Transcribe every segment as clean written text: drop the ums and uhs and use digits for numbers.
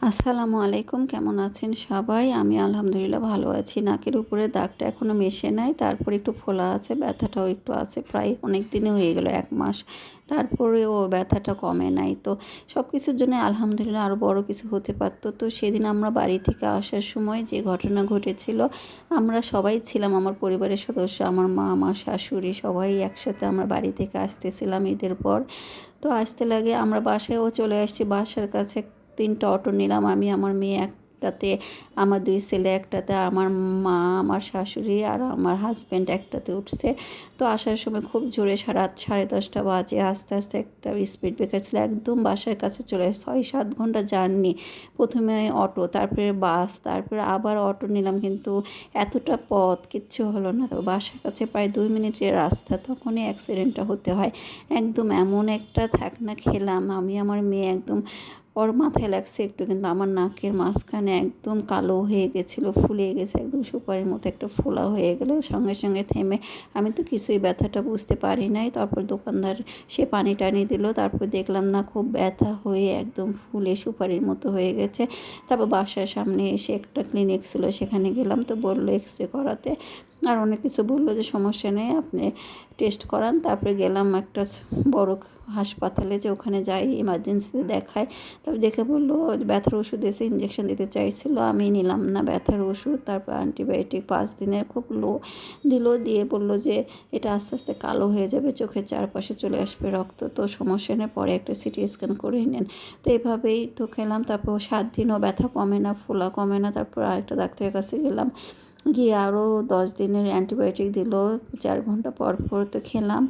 আসসালামু আলাইকুম, কেমন আছেন সবাই? আমি আলহামদুলিল্লাহ ভালো আছি। নাকের উপরে দাগটা এখনও মিশে নাই, তারপর একটু ফোলা আছে, ব্যথাটাও একটু আছে। প্রায় অনেক দিনই হয়ে গেল, 1 মাস। তারপরেও ব্যথাটা কমে নাই। তো সব কিছুর জন্য আলহামদুলিল্লাহ আরও বড় কিছু হতে পারত। তো সেদিন আমরা বাড়ি থেকে আসার সময় যে ঘটনা ঘটেছিল, আমরা সবাই ছিলাম, আমার পরিবারের সদস্য, আমার মা, আমার শাশুড়ি, সবাই একসাথে আমরা বাড়ি থেকে আসতেছিলাম ঈদের পর। তো আসতে লাগে আমরা বাসায়ও চলে আসছি। বাসার কাছে 3টা অটো নিলাম, আমি, আমার মেয়ে একটাতে, আমার 2 ছেলে একটাতে, আমার মা, আমার শাশুড়ি আর আমার হাজব্যান্ড একটাতে উঠছে। তো আসার সময় খুব জোরে রাত 10:30 বাজে। আস্তে আস্তে একটা স্পিড ব্রেকার ছিল, একদম বাসার কাছে চলে আসে। 6-7 ঘন্টা জার্নি। প্রথমে অটো, তারপরে বাস, তারপরে আবার অটো নিলাম, কিন্তু এতটা পথ কিচ্ছু হলো না। তো বাসার কাছে প্রায় 2 মিনিটের রাস্তা, তখনই অ্যাক্সিডেন্টটা হতে হয়। একদম এমন একটা ঠ্যাকনা খেলাম আমি, আমার মেয়ে, একদম ওর মাথায় লাগছে একটু, কিন্তু আমার নাকের মাঝখানে একদম কালো হয়ে গেছিলো, ফুলে গেছে, একদম সুপারির মতো একটা ফোলা হয়ে গেলো। সঙ্গে সঙ্গে থেমে, আমি তো কিছুই ব্যথাটা বুঝতে পারি নাই। তারপর দোকানদার সে পানি টানি দিল, তারপর দেখলাম না খুব ব্যথা হয়ে একদম ফুলে সুপারির মতো হয়ে গেছে। তারপর বাসার সামনে এসে একটা ক্লিনিক ছিল, সেখানে গেলাম। তো বললো এক্সরে করাতে, আর অনেক কিছু বললো যে সমস্যা নেই, আপনি টেস্ট করান। তারপরে গেলাম একটা বড় হাসপাতালে, যে ওখানে যাই, এমার্জেন্সিতে দেখায়। তারপর দেখে বললো ব্যথার ওষুধ এসে ইঞ্জেকশন দিতে চাইছিল, আমি নিলাম না ব্যথার ওষুধ। তারপর অ্যান্টিবায়োটিক 5 দিনের খুব লো দিল, দিয়ে বললো যে এটা আস্তে আস্তে কালো হয়ে যাবে, চোখের চারপাশে চলে আসবে রক্ত, তো সমস্যা নেই, পরে একটা সিটি স্ক্যান করে নেন। তো এভাবেই তো খেলাম। তারপর 7 দিনও ব্যথা কমে না, ফোলা কমে না। তারপর আরেকটা ডাক্তারের কাছে গেলাম, গিয়ে আরও 10 দিনের অ্যান্টিবায়োটিক দিল 4 ঘন্টা পর পর। তো খেলাম,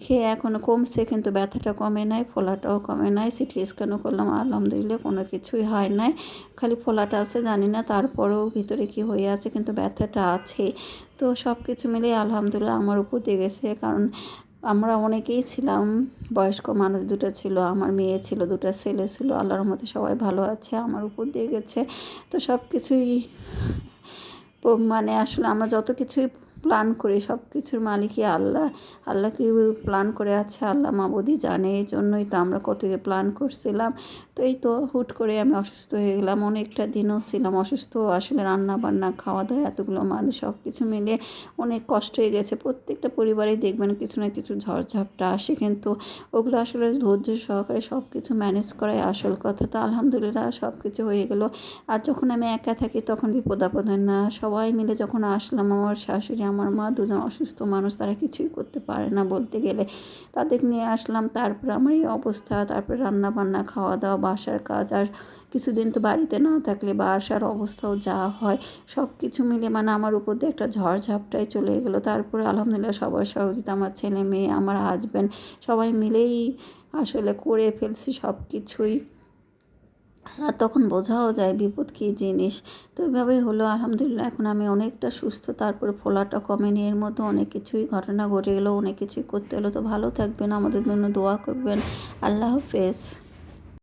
খেয়ে এখনও কমছে, কিন্তু ব্যথাটা কমে নাই, ফোলাটাও কমে নাই। সিটি স্ক্যানও করলাম, আলহামদুলিল্লাহ কোনো কিছুই হয় নাই, খালি ফোলাটা আছে, জানি না তারপরেও ভিতরে কি হয়ে আছে, কিন্তু ব্যথাটা আছে। তো সব কিছু মিলিয়ে আলহামদুলিল্লাহ আমার উপর দিয়ে গেছে, কারণ আমরা অনেকেই ছিলাম, বয়স্ক মানুষ 2টা ছিল, আমার মেয়ে ছিল, 2টা ছেলে ছিল। আল্লাহর রহমতে সবাই ভালো আছে, আমার উপর দিয়ে গেছে। তো সব কিছুই মানে আসলে আমরা যত কিছুই প্ল্যান করি, সব কিছুর মালিকই আল্লাহ। আল্লাহ কি প্ল্যান করে আছে, আল্লাহ মাবুদই জানে। এই জন্যই তো আমরা কত প্ল্যান করছিলাম। তো এই তো হুট করে আমি অসুস্থ হয়ে গেলাম, অনেকটা দিনও ছিলাম অসুস্থ। আসলে রান্না বান্না, খাওয়া দাওয়া, এতগুলো মানুষ, সব কিছু মিলিয়ে অনেক কষ্ট হয়ে গেছে। প্রত্যেকটা পরিবারেই দেখবেন কিছু না কিছু ঝড়ঝাপটা আসে, কিন্তু ওগুলো আসলে ধৈর্য সহকারে সব কিছু ম্যানেজ করাই আসল কথা। তো আলহামদুলিল্লাহ সব কিছু হয়ে গেল। আর যখন আমি একা থাকি তখন বিপদ আপদ হয় না। সবাই মিলে যখন আসলাম, আমার শাশুড়ি, আমার মা, 2জন অসুস্থ মানুষ, তারা কিছুই করতে পারে না বলতে গেলে, তাদের নিয়ে আসলাম। তারপরে আমার এই অবস্থা, তারপরে রান্না বান্না, খাওয়া দাওয়া, বাসার কাজ, আর কিছুদিন তো বাড়িতে না থাকলে বাসার অবস্থাও যা হয়, সব কিছু মিলে মানে আমার উপর দিয়ে একটা ঝড়ঝাপটাই চলে গেলো। তারপরে আলহামদুলিল্লাহ সবার সহযোগিতা, আমার ছেলে মেয়ে, আমার হাজব্যান্ড, সবাই মিলেই আসলে করে ফেলছি সব কিছুই। আর তখন বোঝাও যায় বিপদ কী জিনিস। তো এভাবেই হলো, আলহামদুলিল্লাহ এখন আমি অনেকটা সুস্থ। তারপরে ফোলাটা কমেনি, এর মধ্যে অনেক কিছুই ঘটনা ঘটে গেলো, অনেক কিছুই করতে হলো। তো ভালো থাকবেন, আমাদের জন্য দোয়া করবেন। আল্লাহ হাফেজ।